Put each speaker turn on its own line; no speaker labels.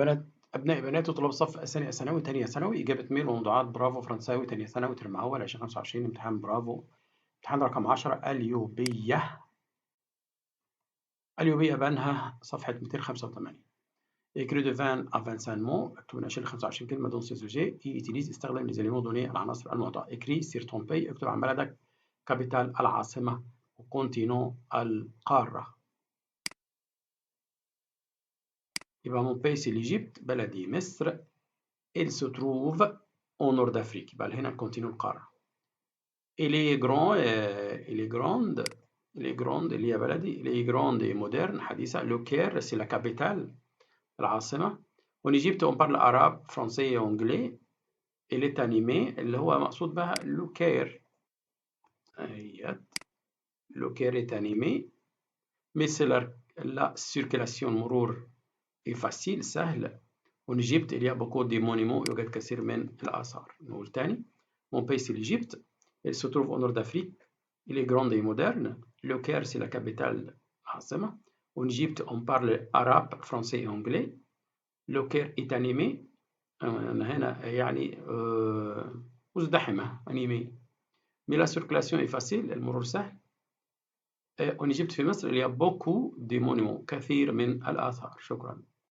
أبنائي بناتي طلاب الصف الثاني الثانوي تانية ثانوي، إجابة ميل وموضوعات برافو فرنساوي تانية ثانوي ترم أول 2025 امتحان برافو امتحان رقم 10 اليوبية. اليوبية بنها صفحة 285. écrit de 20 à 25 mots اكتب من 20 ل 25 كلمة دون سي سوجي utilise استخدم les éléments donnés العناصر المعطاة. écrit sur ton pays اكتب عن بلدك كابيتال العاصمة وكونتينو القارة. يبقى mon pays c'est l'Égypte بلدي مصر. il se trouve au nord d'Afrique يبقى هنا كونتينو القارة. il est grand il est grande اللي هي بلدي il est grande et moderne حديثة. le Caire c'est la capitale العاصمة. en Égypte on parle arabe français et anglais. il est animé اللي هو مقصود بها le Caire. le Caire est animé mais c'est la circulation مرور est facile سهل. en Égypte il y a beaucoup de monuments يوجد كثير من الآثار. نقول تاني mon pays c'est l'Égypte. il se trouve au nord d'Afrique. il est grand et moderne. le Caire c'est la capitale عاصمة. en Égypte on parle arabe français et anglais. le Caire est animé هنا يعني مزدحمة animé mais la circulation est facile المرور سهل. en Égypte في مصر il y a beaucoup de monuments كثير من الآثار. شكرا.